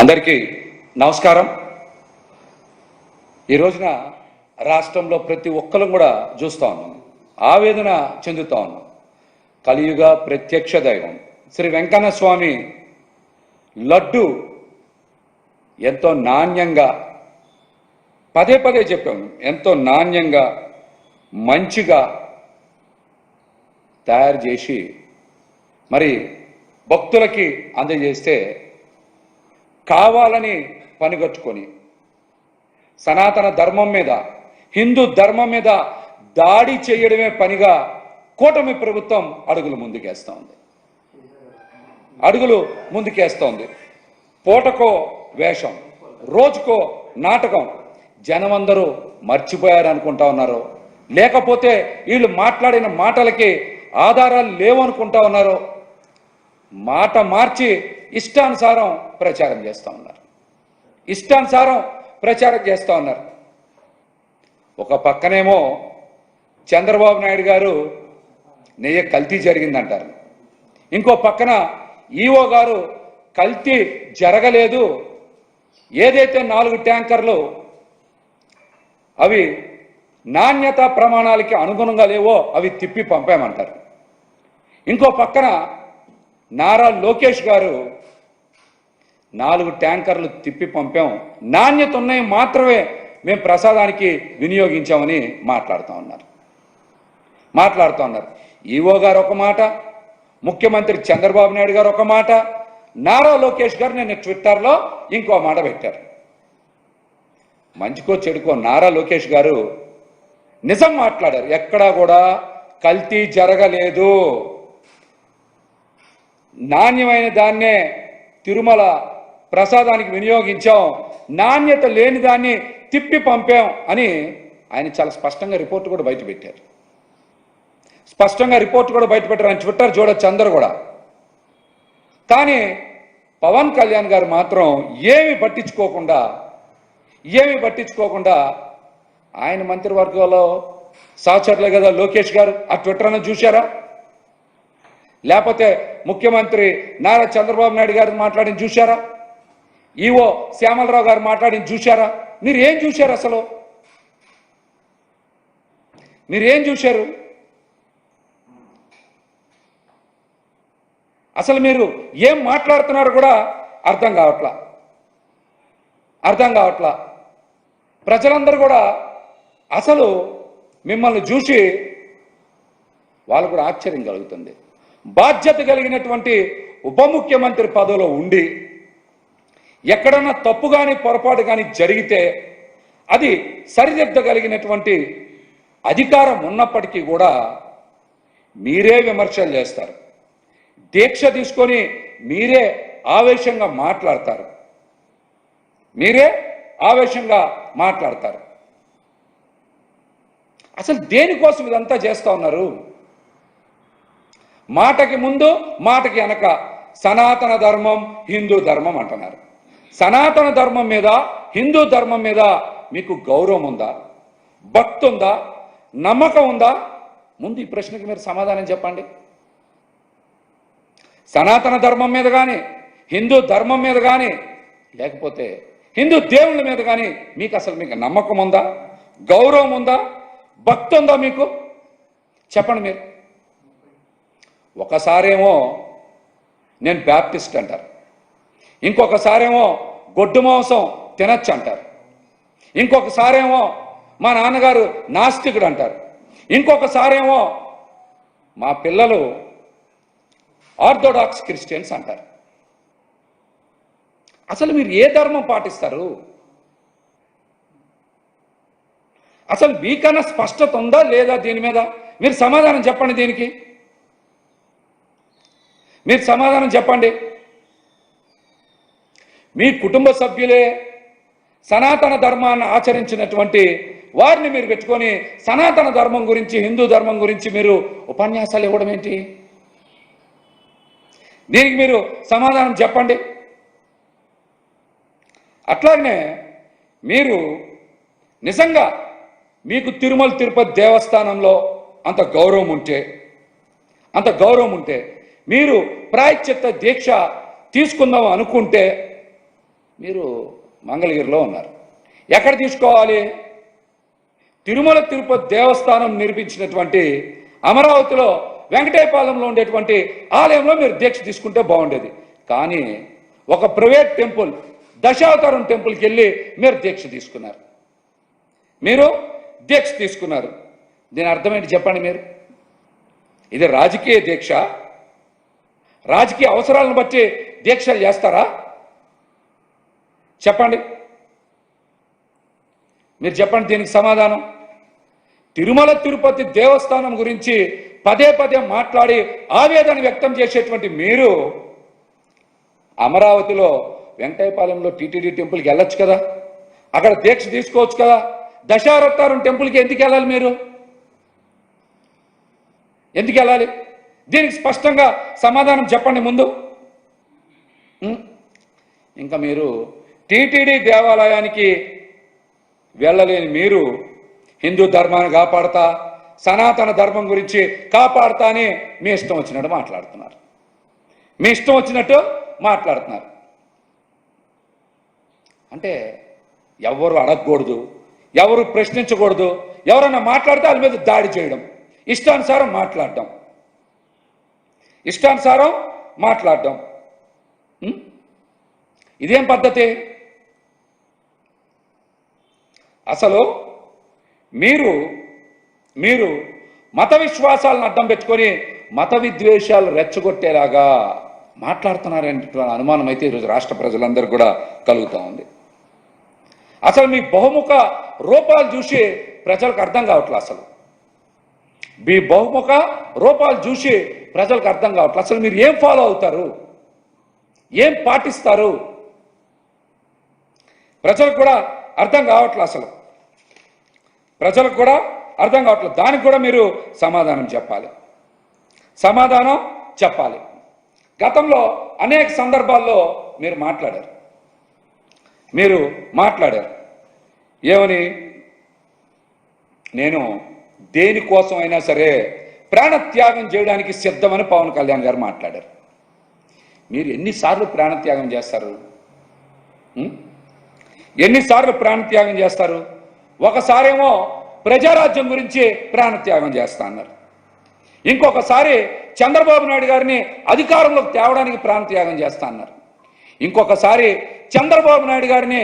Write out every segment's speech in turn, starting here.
అందరికీ నమస్కారం. ఈ రోజున రాష్ట్రంలో ప్రతి ఒక్కరు కూడా చూస్తూ ఉన్నాం, ఆవేదన చెందుతూ ఉన్నాం. కలియుగ ప్రత్యక్ష దైవం శ్రీ వెంకన్న స్వామి లడ్డు ఎంతో నాణ్యంగా, పదే పదే చెప్పాము, ఎంతో నాణ్యంగా మంచిగా తయారు చేసి మరి భక్తులకి అందజేస్తే కావాలని పనిగట్టుకొని సనాతన ధర్మం మీద, హిందూ ధర్మం మీద దాడి చేయడమే పనిగా కూటమి ప్రభుత్వం అడుగులు ముందుకేస్తోంది. పూటకో వేషం, రోజుకో నాటకం. జనమందరూ మర్చిపోయారు అనుకుంటా ఉన్నారు, లేకపోతే వీళ్ళు మాట్లాడిన మాటలకి ఆధారాలు లేవనుకుంటా ఉన్నారు. మాట మార్చి ఇష్టానుసారం ప్రచారం చేస్తూ ఉన్నారు. ఒక పక్కనేమో చంద్రబాబు నాయుడు గారు నెయ్యి కల్తీ జరిగిందంటారు, ఇంకో పక్కన ఈఓ గారు కల్తీ జరగలేదు, ఏదైతే 4 ట్యాంకర్లు అవి నాణ్యత ప్రమాణాలకి అనుగుణంగా లేవో అవి తిప్పి పంపామంటారు. ఇంకో పక్కన నారా లోకేష్ గారు 4 ట్యాంకర్లు తిప్పి పంపాం, నాణ్యత ఉన్నాయి మాత్రమే మేము ప్రసాదానికి వినియోగించామని మాట్లాడుతూ ఉన్నారు. ఈఓ గారు ఒక మాట, ముఖ్యమంత్రి చంద్రబాబు నాయుడు గారు ఒక మాట, నారా లోకేష్ గారు నిన్న ట్విట్టర్లో ఇంకో మాట పెట్టారు. మంచికో చెడుకో నారా లోకేష్ గారు నిజం మాట్లాడారు. ఎక్కడా కూడా కల్తీ జరగలేదు, నాణ్యమైన దాన్నే తిరుమల ప్రసాదానికి వినియోగించాం, నాణ్యత లేని దాన్ని తిప్పి పంపాం అని ఆయన చాలా స్పష్టంగా రిపోర్ట్ కూడా బయటపెట్టారు. ఆయన ట్విట్టర్ చూడొచ్చు అందరూ కూడా. కానీ పవన్ కళ్యాణ్ గారు మాత్రం ఏమి పట్టించుకోకుండా ఆయన మంత్రివర్గంలో సహచరులే కదా లోకేష్ గారు, ఆ ట్విట్టర్ అని చూశారా? లేకపోతే ముఖ్యమంత్రి నారా చంద్రబాబు నాయుడు గారు మాట్లాడిన చూశారా? ఈఓ శ్యామలరావు గారు మాట్లాడిన చూశారా? మీరు ఏం చూశారు? అసలు మీరు ఏం మాట్లాడుతున్నారో కూడా అర్థం కావట్లా. ప్రజలందరూ కూడా అసలు మిమ్మల్ని చూసి వాళ్ళు కూడా ఆశ్చర్యం కలుగుతుంది. బాధ్యత కలిగినటువంటి ఉప ముఖ్యమంత్రి పదవిలో ఉండి ఎక్కడన్నా తప్పు కానీ పొరపాటు కానీ జరిగితే అది సరిదిద్దగలిగినటువంటి అధికారం ఉన్నప్పటికీ కూడా మీరే విమర్శలు చేస్తారు, దీక్ష తీసుకొని మీరే ఆవేశంగా మాట్లాడతారు. అసలు దేనికోసం ఇదంతా చేస్తూ ఉన్నారు? మాటకి ముందు మాటకి వెనక సనాతన ధర్మం, హిందూ ధర్మం అంటున్నారు. సనాతన ధర్మం మీద, హిందూ ధర్మం మీద మీకు గౌరవం ఉందా? భక్తి ఉందా? నమ్మకం ఉందా? ముందు ఈ ప్రశ్నకి మీరు సమాధానం చెప్పండి. సనాతన ధర్మం మీద కానీ, హిందూ ధర్మం మీద కానీ, లేకపోతే హిందూ దేవుళ్ళ మీద కానీ మీకు నమ్మకం ఉందా? గౌరవం ఉందా? భక్తి ఉందా మీకు? చెప్పండి మీరు. ఒకసారేమో నేను బ్యాప్టిస్ట్ అంటారు, ఇంకొకసారేమో గొడ్డు మాంసం తినచ్చు అంటారు, ఇంకొకసారేమో మా నాన్నగారు నాస్తికుడు అంటారు, ఇంకొకసారేమో మా పిల్లలు ఆర్థోడాక్స్ క్రిస్టియన్స్ అంటారు. అసలు మీరు ఏ ధర్మం పాటిస్తారు? అసలు మీకన్నా స్పష్టత ఉందా లేదా దీని మీద? మీరు సమాధానం చెప్పండి. దీనికి మీరు సమాధానం చెప్పండి. మీ కుటుంబ సభ్యులే సనాతన ధర్మాన్ని ఆచరించినటువంటి వారిని మీరు పెట్టుకొని సనాతన ధర్మం గురించి, హిందూ ధర్మం గురించి మీరు ఉపన్యాసాలు ఇవ్వడం ఏంటి? దీనికి మీరు సమాధానం చెప్పండి. అట్లాగనే మీరు నిజంగా మీకు తిరుమల తిరుపతి దేవస్థానంలో అంత గౌరవం ఉంటే మీరు ప్రాయశ్చిత్త దీక్ష తీసుకుందాం అనుకుంటే మీరు మంగళగిరిలో ఉన్నారు. ఎక్కడ తీసుకోవాలి? తిరుమల తిరుపతి దేవస్థానం నిర్మించినటువంటి అమరావతిలో వెంకటేపాలెంలో ఉండేటువంటి ఆలయంలో మీరు దీక్ష తీసుకుంటే బాగుండేది. కానీ ఒక ప్రైవేట్ టెంపుల్ దశావతారం టెంపుల్కి వెళ్ళి మీరు దీక్ష తీసుకున్నారు. దీని అర్థం ఏంటి చెప్పండి మీరు? ఇది రాజకీయ దీక్ష, రాజకీయ అవసరాలను బట్టి దీక్షలు చేస్తారా? చెప్పండి, మీరు చెప్పండి దీనికి సమాధానం. తిరుమల తిరుపతి దేవస్థానం గురించి పదే పదే మాట్లాడి ఆవేదన వ్యక్తం చేసేటువంటి మీరు అమరావతిలో వెంకటేపాలెంలో టీటీడీ టెంపుల్కి వెళ్ళొచ్చు కదా, అక్కడ దీక్ష తీసుకోవచ్చు కదా. దశావతారం టెంపుల్కి ఎందుకు వెళ్ళాలి? మీరు ఎందుకు వెళ్ళాలి? దీనికి స్పష్టంగా సమాధానం చెప్పండి ముందు. ఇంకా మీరు టీటీడీ దేవాలయానికి వెళ్ళలేని మీరు హిందూ ధర్మాన్ని కాపాడతా, సనాతన ధర్మం గురించి కాపాడతా అని మీ ఇష్టం వచ్చినట్టు మాట్లాడుతున్నారు. అంటే ఎవరు అడగకూడదు, ఎవరు ప్రశ్నించకూడదు, ఎవరన్నా మాట్లాడితే వాళ్ళ మీద దాడి చేయడం, ఇష్టానుసారం మాట్లాడడం. ఇదేం పద్ధతి? అసలు మీరు మత విశ్వాసాలను అడ్డం పెట్టుకొని మత విద్వేషాలు రెచ్చగొట్టేలాగా మాట్లాడుతున్నారనే అనుమానం అయితే ఈరోజు రాష్ట్ర ప్రజలందరూ కూడా కలుగుతూ ఉంది. అసలు మీ బహుముఖ రూపాలు చూసి ప్రజలకు అర్థం కావట్లేదు. అసలు మీరు ఏం ఫాలో అవుతారు, ఏం పాటిస్తారు, ప్రజలకు కూడా అర్థం కావట్లేదు. దానికి కూడా మీరు సమాధానం చెప్పాలి. గతంలో అనేక సందర్భాల్లో మీరు మాట్లాడారు. ఏమని? నేను దేనికోసం అయినా సరే ప్రాణత్యాగం చేయడానికి సిద్ధమని పవన్ కళ్యాణ్ గారు మాట్లాడారు. మీరు ఎన్నిసార్లు ప్రాణత్యాగం చేస్తారు? ఒకసారేమో ప్రజారాజ్యం గురించి ప్రాణత్యాగం చేస్తా అన్నారు. ఇంకొకసారి చంద్రబాబు నాయుడు గారిని అధికారంలోకి తేవడానికి ప్రాణత్యాగం చేస్తా అన్నారు. ఇంకొకసారి చంద్రబాబు నాయుడు గారిని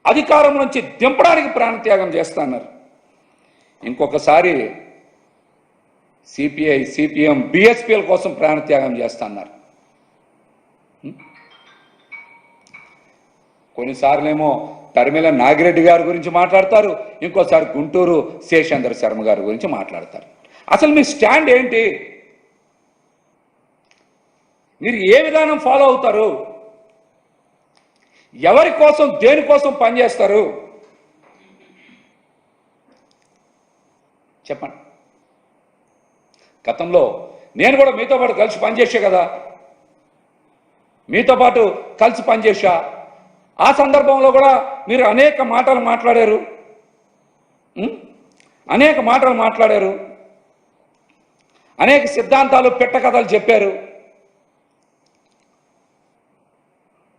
అధికారం నుంచి దింపడానికి ప్రాణత్యాగం చేస్తా అన్నారు. ఇంకొకసారి సిపిఐ, సిపిఎం, బిఎస్పీల కోసం ప్రాణత్యాగం చేస్తా అన్నారు. కొన్నిసార్లేమో తరిమేల నాగిరెడ్డి గారి గురించి మాట్లాడతారు, ఇంకోసారి గుంటూరు శేషేంద్ర శర్మ గారి గురించి మాట్లాడతారు. అసలు మీ స్టాండ్ ఏంటి? మీరు ఏ విధానం ఫాలో అవుతారు? ఎవరి కోసం, దేనికోసం పనిచేస్తారు? చెప్పండి. గతంలో నేను కూడా మీతో పాటు కలిసి పనిచేశా. ఆ సందర్భంలో కూడా మీరు అనేక మాటలు మాట్లాడారు, అనేక సిద్ధాంతాలు, పెట్టకథలు చెప్పారు.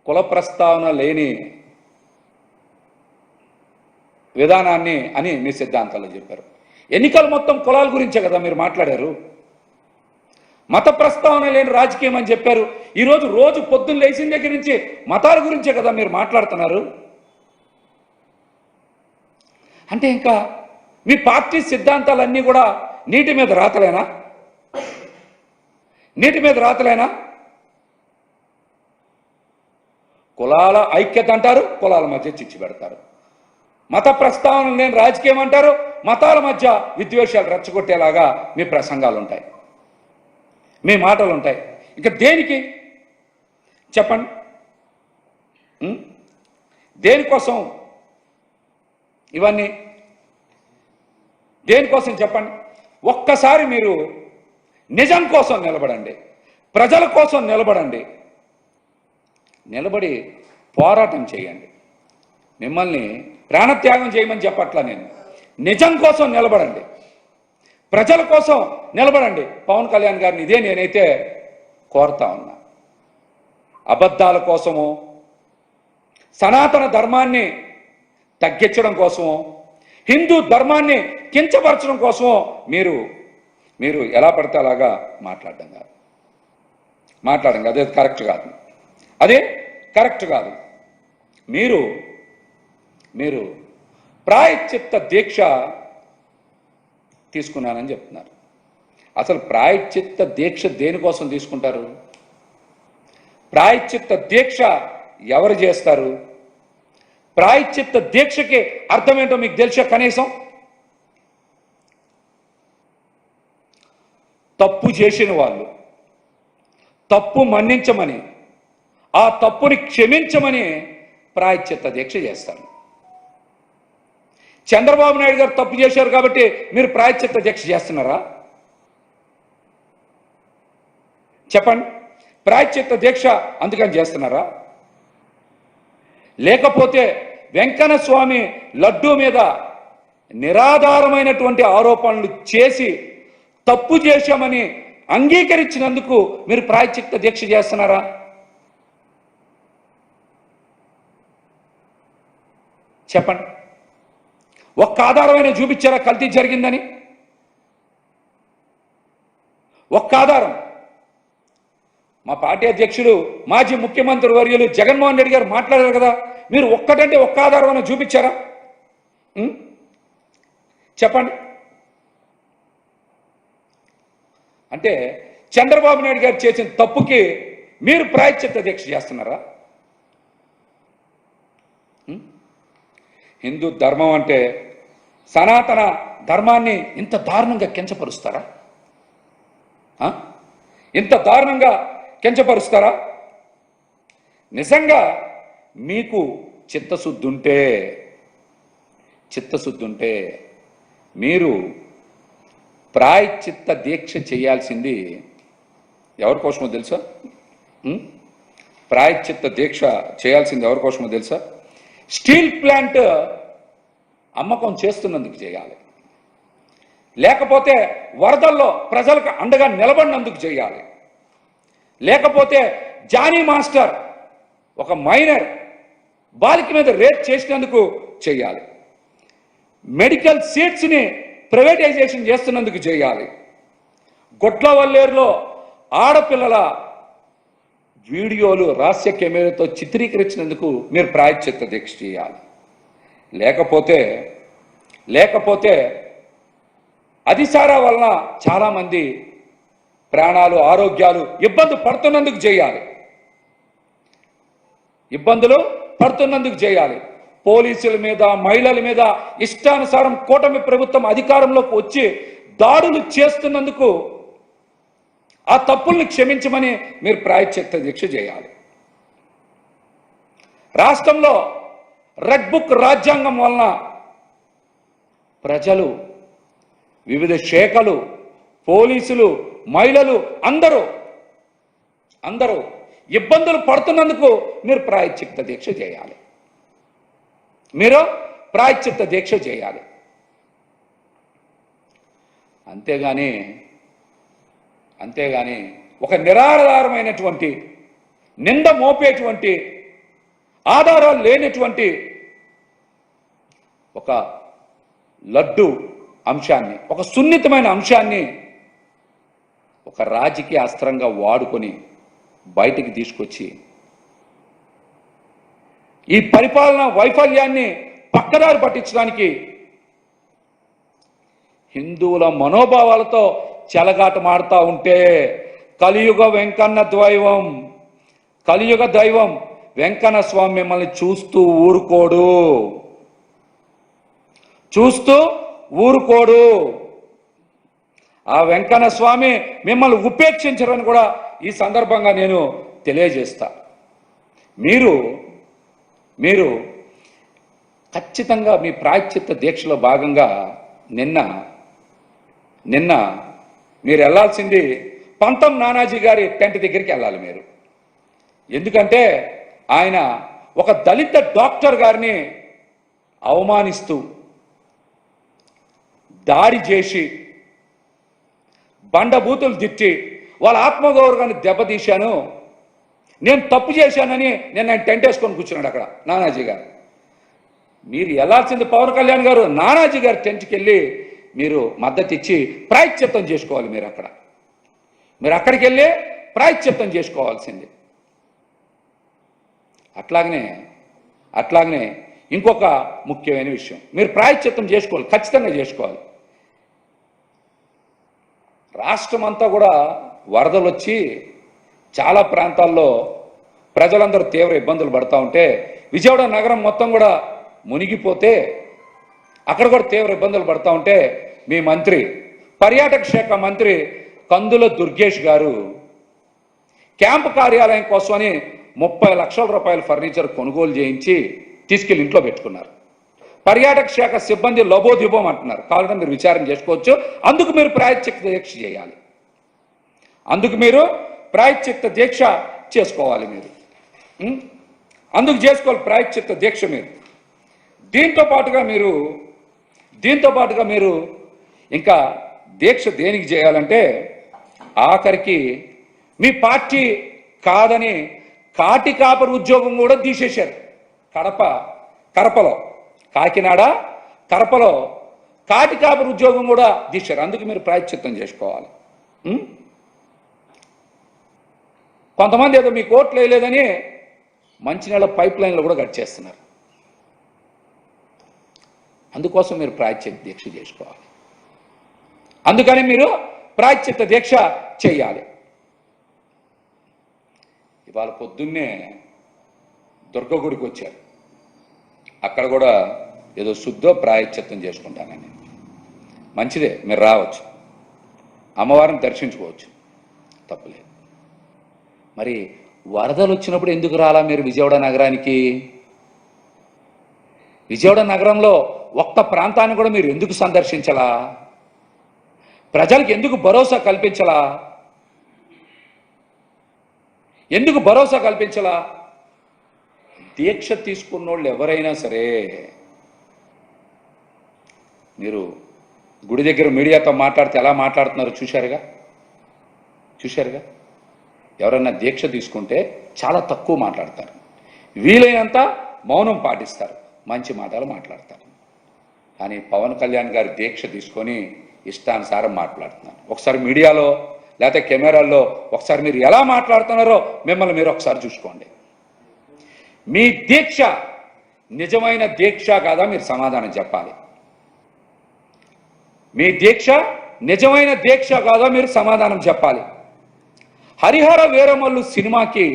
కుల ప్రస్తావన లేని విధానాన్ని అని మీ సిద్ధాంతాలు చెప్పారు. ఎన్నికలు మొత్తం కులాల గురించే కదా మీరు మాట్లాడారు. మత ప్రస్తావన లేని రాజకీయం అని చెప్పారు. రోజు పొద్దున్న లేచిన దగ్గర నుంచి మతాల గురించే కదా మీరు మాట్లాడుతున్నారు. అంటే ఇంకా మీ పార్టీ సిద్ధాంతాలన్నీ కూడా నీటి మీద రాతలేనా? కులాల ఐక్యత అంటారు, కులాల మధ్య చిచ్చు పెడతారు. మత ప్రస్తావన లేని రాజకీయం అంటారు, మతాల మధ్య విద్వేషాలు రెచ్చగొట్టేలాగా మీ ప్రసంగాలు ఉంటాయి, మీ మాటలు ఉంటాయి. ఇంకా దేనికి చెప్పండి? దేనికోసం ఇవన్నీ? దేనికోసం చెప్పండి? ఒక్కసారి మీరు నిజం కోసం నిలబడండి, ప్రజల కోసం నిలబడి పోరాటం చేయండి. మిమ్మల్ని ప్రాణత్యాగం చేయమని చెప్పట్లా నేను. నిజం కోసం నిలబడండి, ప్రజల కోసం నిలబడండి. పవన్ కళ్యాణ్ గారిని ఇదే నేనైతే కోరుతా ఉన్నా. అబద్ధాల కోసము, సనాతన ధర్మాన్ని తగ్గించడం కోసము, హిందూ ధర్మాన్ని కించపరచడం కోసము మీరు ఎలా పడితే అలాగా మాట్లాడడం కాదు. అదే కరెక్ట్ కాదు, అదే కరెక్ట్ కాదు. మీరు ప్రాయశ్చిత్త దీక్ష తీసుకున్నానని చెప్తున్నారు. అసలు ప్రాయశ్చిత్త దీక్ష దేనికోసం తీసుకుంటారు? ప్రాయశ్చిత్త దీక్ష ఎవరు చేస్తారు? ప్రాయశ్చిత్త దీక్షకి అర్థం ఏంటో మీకు తెలుసా? కనీసం తప్పు చేసిన వాళ్ళు తప్పు మన్నించమని, ఆ తప్పుని క్షమించమని ప్రాయశ్చిత్త దీక్ష చేస్తారు. చంద్రబాబు నాయుడు గారు తప్పు చేశారు కాబట్టి మీరు ప్రాయశ్చిత్త దీక్ష చేస్తున్నారా? చెప్పండి. ప్రాయశ్చిత్త దీక్ష అందుకని చేస్తున్నారా? లేకపోతే వెంకన్న స్వామి లడ్డూ మీద నిరాధారమైనటువంటి ఆరోపణలు చేసి తప్పు చేశామని అంగీకరించినందుకు మీరు ప్రాయశ్చిత్త దీక్ష చేస్తున్నారా? చెప్పండి. ఒక్క ఆధారమైన చూపించారా కల్తీ జరిగిందని? ఒక్క ఆధారం. మా పార్టీ అధ్యక్షుడు మాజీ ముఖ్యమంత్రి వర్యులు జగన్మోహన్ రెడ్డి గారు మాట్లాడారు కదా, మీరు ఒక్కటంటే ఒక్క ఆధారమైన చూపించారా? చెప్పండి. అంటే చంద్రబాబు నాయుడు గారు చేసిన తప్పుకి మీరు ప్రాయశ్చిత్త దీక్ష చేస్తున్నారా? హిందూ ధర్మం అంటే, సనాతన ధర్మాన్ని ఇంత దారుణంగా కించపరుస్తారా? ఇంత దారుణంగా కించపరుస్తారా? నిజంగా మీకు చిత్తశుద్ధి ఉంటే మీరు ప్రాయశ్చిత్త దీక్ష చేయాల్సింది ఎవరి కోసమో తెలుసా? ప్రాయశ్చిత్త దీక్ష చేయాల్సింది ఎవరి కోసమో తెలుసా? స్టీల్ ప్లాంట్ అమ్మకం చేస్తున్నందుకు చేయాలి, లేకపోతే వరదల్లో ప్రజలకు అండగా నిలబడినందుకు చేయాలి, లేకపోతే జానీ మాస్టర్ ఒక మైనర్ బాలిక మీద రేప్ చేసినందుకు చేయాలి, మెడికల్ సీట్స్ని ప్రైవేటైజేషన్ చేస్తున్నందుకు చేయాలి, గొట్లవల్లేరులో ఆడపిల్లల వీడియోలు రహస్య కెమెరాతో చిత్రీకరించినందుకు మీరు ప్రాయశ్చిత్త దీక్ష చేయాలి. లేకపోతే అతిసారా వలన చాలామంది ప్రాణాలు, ఆరోగ్యాలు ఇబ్బందులు పడుతున్నందుకు చేయాలి. పోలీసుల మీద, మహిళల మీద ఇష్టానుసారం కూటమి ప్రభుత్వం అధికారంలోకి వచ్చి దాడులు చేస్తున్నందుకు ఆ తప్పుల్ని క్షమించమని మీరు ప్రాయశ్చిత్త దీక్ష చేయాలి. రాష్ట్రంలో రెడ్ బుక్ రాజ్యాంగం వలన ప్రజలు, వివిధ శాఖలు, పోలీసులు, మహిళలు అందరూ ఇబ్బందులు పడుతున్నందుకు మీరు ప్రాయశ్చిత్త దీక్ష చేయాలి. అంతేగాని ఒక నిరాధారమైనటువంటి, నింద మోపేటువంటి, ఆధారాలు లేనటువంటి ఒక లడ్డు అంశాన్ని, ఒక సున్నితమైన అంశాన్ని ఒక రాజకీయ అస్త్రంగా వాడుకొని బయటికి తీసుకొచ్చి ఈ పరిపాలన వైఫల్యాన్ని పక్కదారి పట్టించడానికి హిందువుల మనోభావాలతో చెలగాటమాడుతూ ఉంటే కలియుగ దైవం వెంకన్న స్వామి మిమ్మల్ని చూస్తూ ఊరుకోడు. ఆ వెంకన్న స్వామి మిమ్మల్ని ఉపేక్షించరని కూడా ఈ సందర్భంగా నేను తెలియజేస్తా. మీరు ఖచ్చితంగా మీ ప్రాయశ్చిత్త దీక్షలో భాగంగా నిన్న మీరు వెళ్ళాల్సింది పంతం నానాజీ గారి టెంట్ దగ్గరికి వెళ్ళాలి మీరు. ఎందుకంటే ఆయన ఒక దళిత డాక్టర్ గారిని అవమానిస్తూ దాడి చేసి బండబూతులు తిట్టి వాళ్ళ ఆత్మగౌరవాన్ని దెబ్బతీశాను, నేను తప్పు చేశానని నేను టెంట్ వేసుకొని కూర్చున్నాడు అక్కడ నానాజీ గారు. మీరు వెళ్ళాల్సింది పవన్ కళ్యాణ్ గారు నానాజీ గారి టెంట్కి వెళ్ళి మీరు మద్దతు ఇచ్చి ప్రాయశ్చిత్తం చేసుకోవాలి. మీరు అక్కడికి వెళ్ళి ప్రాయశ్చిత్తం చేసుకోవాల్సింది. అట్లాగనే ఇంకొక ముఖ్యమైన విషయం, మీరు ప్రాయశ్చిత్తం చేసుకోవాలి, ఖచ్చితంగా చేసుకోవాలి. రాష్ట్రం అంతా కూడా వరదలు వచ్చి చాలా ప్రాంతాల్లో ప్రజలందరూ తీవ్ర ఇబ్బందులు పడుతూ ఉంటే, విజయవాడ నగరం మొత్తం కూడా మునిగిపోతే అక్కడ కూడా తీవ్ర ఇబ్బందులు పడుతూ ఉంటే, మీ మంత్రి పర్యాటక శాఖ మంత్రి కందుల దుర్గేష్ గారు క్యాంపు కార్యాలయం కోసమని 30 లక్షల రూపాయల ఫర్నిచర్ కొనుగోలు చేయించి తీసుకెళ్లి ఇంట్లో పెట్టుకున్నారు. పర్యాటక శాఖ సిబ్బంది లబోదిబోం అంటున్నారు. కావాలంటే మీరు విచారణ చేసుకోవచ్చు. అందుకు మీరు ప్రాయశ్చిత్త దీక్ష చేయాలి. ప్రాయశ్చిత్త దీక్ష చేసుకోవాలి. అందుకు చేసుకోవాలి ప్రాయశ్చిత్త దీక్ష. దీంతో పాటుగా మీరు ఇంకా దీక్ష దేనికి చేయాలంటే, ఆఖరికి మీ పార్టీ కాదని కాటి కాపరి ఉద్యోగం కూడా తీసేశారు. కాకినాడ కడపలో కాటి కాపరి ఉద్యోగం కూడా తీశారు. అందుకు మీరు ప్రాయశ్చిత్తం చేసుకోవాలి. కొంతమంది ఏదో మీకు ఓట్లు వేయలేదని మంచినీళ్ళ పైప్ లైన్లు కూడా కట్ చేస్తున్నారు. అందుకోసం మీరు ప్రాయశ్చిత్త దీక్ష చేసుకోవాలి. అందుకని మీరు ప్రాయశ్చిత్త దీక్ష చేయాలి. ఇవాళ పొద్దున్నే దుర్గగుడికి వచ్చారు. అక్కడ కూడా ఏదో శుద్ధో ప్రాయశ్చిత్తం చేసుకుంటానని. మంచిదే, మీరు రావచ్చు, అమ్మవారిని దర్శించుకోవచ్చు, తప్పులేదు. మరి వరదలు వచ్చినప్పుడు ఎందుకు రాలా మీరు విజయవాడ నగరానికి? విజయవాడ నగరంలో ఒక్క ప్రాంతాన్ని కూడా మీరు ఎందుకు సందర్శించలా? ప్రజలకు ఎందుకు భరోసా కల్పించలా? దీక్ష తీసుకున్న వాళ్ళు ఎవరైనా సరే, మీరు గుడి దగ్గర మీడియాతో మాట్లాడితే ఎలా మాట్లాడుతున్నారు చూశారుగా. ఎవరైనా దీక్ష తీసుకుంటే చాలా తక్కువ మాట్లాడతారు, వీలైనంత మౌనం పాటిస్తారు, మంచి మాటలు మాట్లాడతారు. కానీ పవన్ కళ్యాణ్ గారి దీక్ష తీసుకొని ఇష్టానుసారం మాట్లాడుతున్నారు. ఒకసారి మీడియాలో లేకపోతే కెమెరాల్లో ఒకసారి మీరు ఎలా మాట్లాడుతున్నారో మిమ్మల్ని మీరు ఒకసారి చూసుకోండి. మీ దీక్ష నిజమైన దీక్ష కాదా మీరు సమాధానం చెప్పాలి. మీ దీక్ష నిజమైన దీక్ష కాదా మీరు సమాధానం చెప్పాలి. హరిహర వీరమల్లు సినిమాకి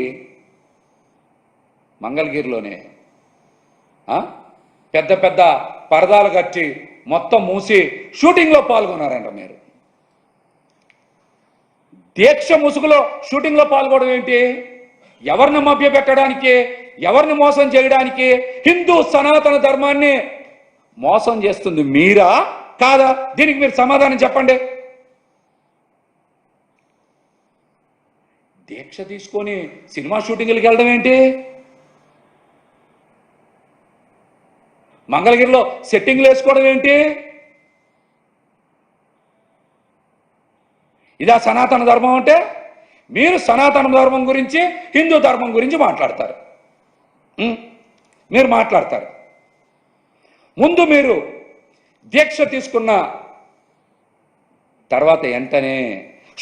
మంగళగిరిలోనే పెద్ద పెద్ద పరదాలు కట్టి మొత్తం మూసి షూటింగ్లో పాల్గొన్నారంట. మీరు దీక్ష ముసుగులో షూటింగ్లో పాల్గొనడం ఏంటి? ఎవరిని మభ్యపెట్టడానికి, ఎవరిని మోసం చేయడానికి? హిందూ సనాతన ధర్మాన్ని మోసం చేస్తుంది మీరా కాదా? దీనికి మీరు సమాధానం చెప్పండి. దీక్ష తీసుకొని సినిమా షూటింగ్లకు వెళ్ళడం ఏంటి? మంగళగిరిలో సెట్టింగ్లు వేసుకోవడం ఏంటి? ఇదా సనాతన ధర్మం అంటే? మీరు సనాతన ధర్మం గురించి, హిందూ ధర్మం గురించి మాట్లాడతారు. ముందు మీరు దీక్ష తీసుకున్న తర్వాత వెంటనే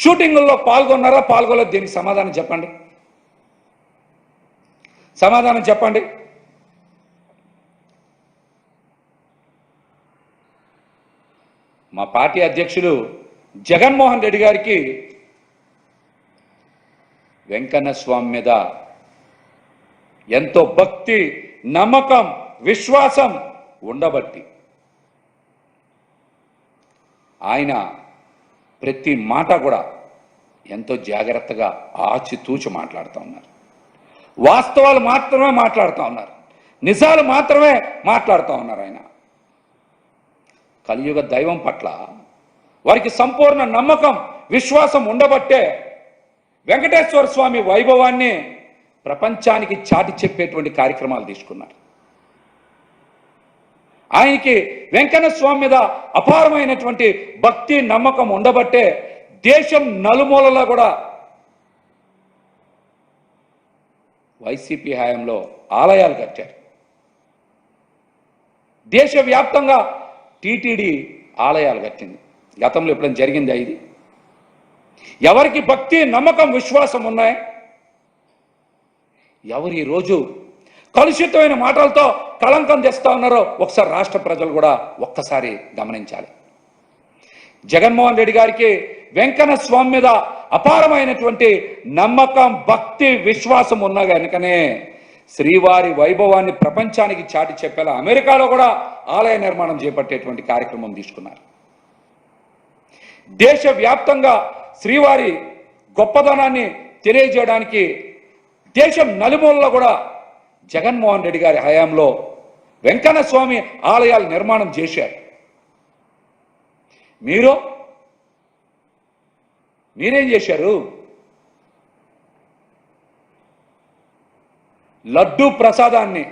షూటింగుల్లో పాల్గొన్నారా పాల్గొనలేదు? దీనికి సమాధానం చెప్పండి. మా పార్టీ అధ్యక్షులు జగన్మోహన్ రెడ్డి గారికి వెంకన్న స్వామి మీద ఎంతో భక్తి, నమ్మకం, విశ్వాసం ఉండబట్టి ఆయన ప్రతి మాట కూడా ఎంతో జాగ్రత్తగా ఆచితూచి మాట్లాడుతూ ఉన్నారు. వాస్తవాలు మాత్రమే మాట్లాడుతూ ఉన్నారు, నిజాలు మాత్రమే మాట్లాడుతూ ఉన్నారు. ఆయన కలియుగ దైవం పట్ల వారికి సంపూర్ణ నమ్మకం, విశ్వాసం ఉండబట్టే వెంకటేశ్వర స్వామి వైభవాన్ని ప్రపంచానికి చాటి చెప్పేటువంటి కార్యక్రమాలు తీసుకున్నారు. ఆయనకి వెంకన్న స్వామి మీద అపారమైనటువంటి భక్తి నమ్మకం ఉండబట్టే దేశం నలుమూలలా కూడా వైసీపీ హయాంలో ఆలయాలు కట్టారు. దేశవ్యాప్తంగా టీటీడీ ఆలయాలు కట్టింది. గతంలో ఎప్పుడైనా జరిగిందా ఇది? ఎవరికి భక్తి నమ్మకం విశ్వాసం ఉన్నాయి? ఎవరు ఈరోజు కలుషితమైన మాటలతో కళంకం తెస్తా ఉన్నారో ఒకసారి రాష్ట్ర ప్రజలు కూడా ఒక్కసారి గమనించాలి. జగన్మోహన్ రెడ్డి గారికి వెంకన్న స్వామి మీద అపారమైనటువంటి నమ్మకం భక్తి విశ్వాసం ఉన్నా కనుకనే శ్రీవారి వైభవాన్ని ప్రపంచానికి చాటి చెప్పేలా అమెరికాలో కూడా ఆలయ నిర్మాణం చేపట్టేటువంటి కార్యక్రమం తీసుకున్నారు. దేశవ్యాప్తంగా శ్రీవారి గొప్పదనాన్ని తెలియజేయడానికి దేశం నలుమూలలో కూడా జగన్మోహన్ రెడ్డి గారి హయాంలో వెంకన్న స్వామి ఆలయాల నిర్మాణం చేశారు. మీరేం చేశారు? లడ్డూ ప్రసాదాన్ని,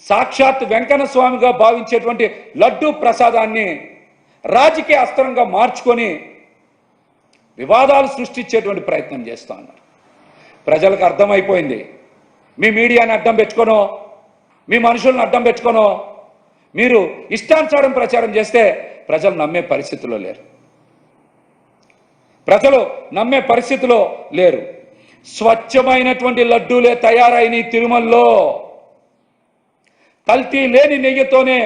సాక్షాత్ వెంకన్న స్వామిగా భావించేటువంటి లడ్డూ ప్రసాదాన్ని రాజకీయ అస్త్రంగా మార్చుకొని వివాదాలు సృష్టించేటువంటి ప్రయత్నం చేస్తూ ఉన్నారు. ప్రజలకు అర్థమైపోయింది. మీ మీడియాని అడ్డం పెట్టుకోనో, మీ మనుషులను అడ్డం పెట్టుకోనో మీరు ఇష్టానుసారం ప్రచారం చేస్తే ప్రజలు నమ్మే పరిస్థితిలో లేరు. ప్రజలు నమ్మే పరిస్థితిలో లేరు. స్వచ్ఛమైనటువంటి లడ్డూలే తయారైన తిరుమలలో కల్తీ లేని నెయ్యితోనే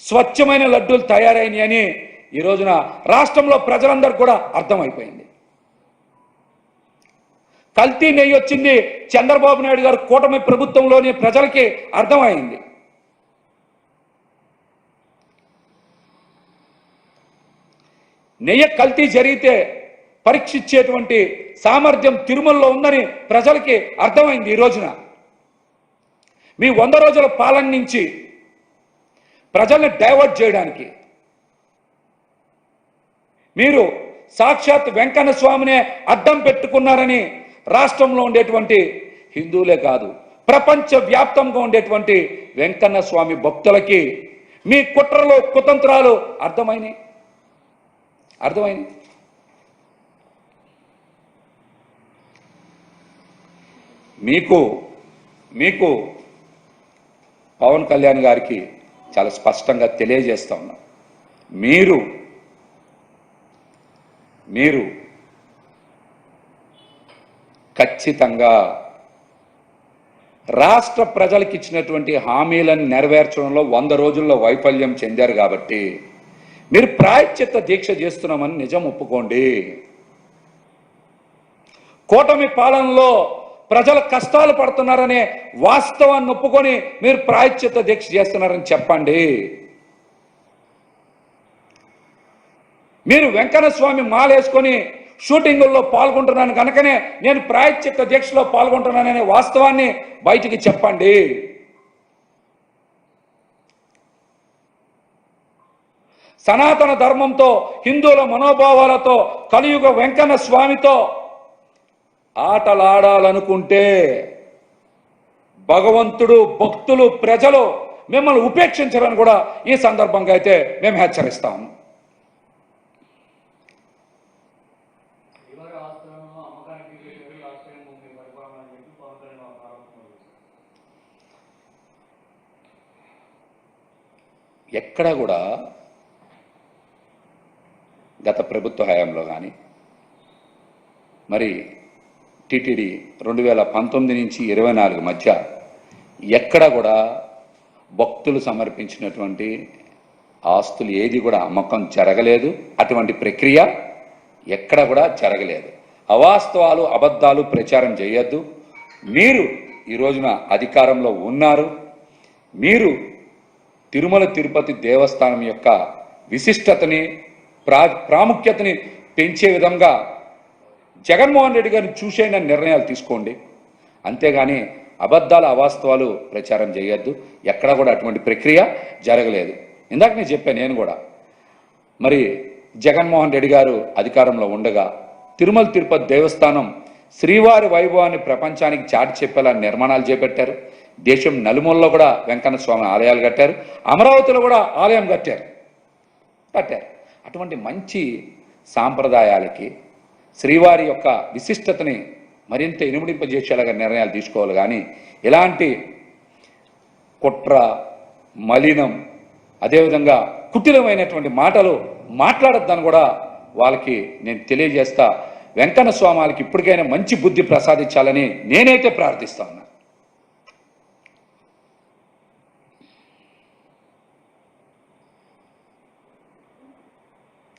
స్వచ్ఛమైన లడ్డూలు తయారైనవి అని ఈ రోజున రాష్ట్రంలో ప్రజలందరూ కూడా అర్థమైపోయింది. కల్తీ నెయ్యి వచ్చింది చంద్రబాబు నాయుడు గారు కూటమి ప్రభుత్వంలోని ప్రజలకి అర్థమైంది. నెయ్యి కల్తీ జరిగితే పరీక్షించేటువంటి సామర్థ్యం తిరుమలలో ఉందని ప్రజలకి అర్థమైంది. ఈ రోజున మీ 100 రోజుల పాలన నుంచి ప్రజల్ని డైవర్ట్ చేయడానికి మీరు సాక్షాత్ వెంకన్న స్వామినే అడ్డం పెట్టుకున్నారని రాష్ట్రంలో ఉండేటువంటి హిందువులే కాదు, ప్రపంచ వ్యాప్తంగా ఉండేటువంటి వెంకన్న స్వామి భక్తులకి మీ కుట్రలు కుతంత్రాలు అర్థమైనాయి. మీకు పవన్ కళ్యాణ్ గారికి చాలా స్పష్టంగా తెలియజేస్తా ఉన్నా, మీరు ఖచ్చితంగా రాష్ట్ర ప్రజలకు ఇచ్చినటువంటి హామీలను నెరవేర్చడంలో 100 రోజుల్లో వైఫల్యం చెందారు కాబట్టి మీరు ప్రాయశ్చిత్త దీక్ష చేస్తున్నామని నిజం ఒప్పుకోండి. కూటమి పాలనలో ప్రజలు కష్టాలు పడుతున్నారనే వాస్తవాన్ని ఒప్పుకొని మీరు ప్రాయశ్చిత్త దీక్ష చేస్తున్నారని చెప్పండి. మీరు వెంకన్న స్వామి మాలేసుకొని షూటింగుల్లో పాల్గొంటున్నాను కనుకనే నేను ప్రాయశ్చిత్త దీక్షలో పాల్గొంటున్నాననే వాస్తవాన్ని బయటికి చెప్పండి. సనాతన ధర్మంతో, హిందువుల మనోభావాలతో, కలియుగ వెంకన్న స్వామితో ఆటలాడాలనుకుంటే భగవంతుడు, భక్తులు, ప్రజలు మిమ్మల్ని ఉపేక్షించరని కూడా ఈ సందర్భంగా అయితే మేము హెచ్చరిస్తాము. ఎక్కడా కూడా గత ప్రభుత్వ హయాంలో కానీ మరి టీటీడీ 2019 నుంచి 24 మధ్య ఎక్కడ కూడా భక్తులు సమర్పించినటువంటి ఆస్తులు ఏది కూడా అమ్మకం జరగలేదు. అటువంటి ప్రక్రియ ఎక్కడ కూడా జరగలేదు. అవాస్తవాలు, అబద్ధాలు ప్రచారం చేయొద్దు. మీరు ఈ రోజున అధికారంలో ఉన్నారు. మీరు తిరుమల తిరుపతి దేవస్థానం యొక్క విశిష్టతని, ప్రాముఖ్యతని పెంచే విధంగా జగన్మోహన్ రెడ్డి గారిని చూసేన నిర్ణయాలు తీసుకోండి. అంతేగాని అబద్ధాలు, అవాస్తవాలు ప్రచారం చేయొద్దు. ఎక్కడ కూడా అటువంటి ప్రక్రియ జరగలేదు. ఇందాక నేను చెప్పాను, నేను కూడా మరి జగన్మోహన్ రెడ్డి గారు అధికారంలో ఉండగా తిరుమల తిరుపతి దేవస్థానం శ్రీవారి వైభవాన్ని ప్రపంచానికి చాటి చెప్పేలా నిర్మాణాలు చేపట్టారు. దేశం నలుమూలలో కూడా వెంకన్న స్వామి ఆలయాలు కట్టారు, అమరావతిలో కూడా ఆలయం కట్టారు. అటువంటి మంచి సాంప్రదాయాలకి శ్రీవారి యొక్క విశిష్టతని మరింత ఇనుమడింపజేసేలాగా నిర్ణయాలు తీసుకోవాలి. కానీ ఇలాంటి కుట్ర, మలినం, అదేవిధంగా కుటిలమైనటువంటి మాటలు మాట్లాడొద్దని కూడా వాళ్ళకి నేను తెలియజేస్తా. వెంకన్న స్వామి వాళ్ళకి ఇప్పటికైనా మంచి బుద్ధి ప్రసాదించాలని నేనైతే ప్రార్థిస్తాను.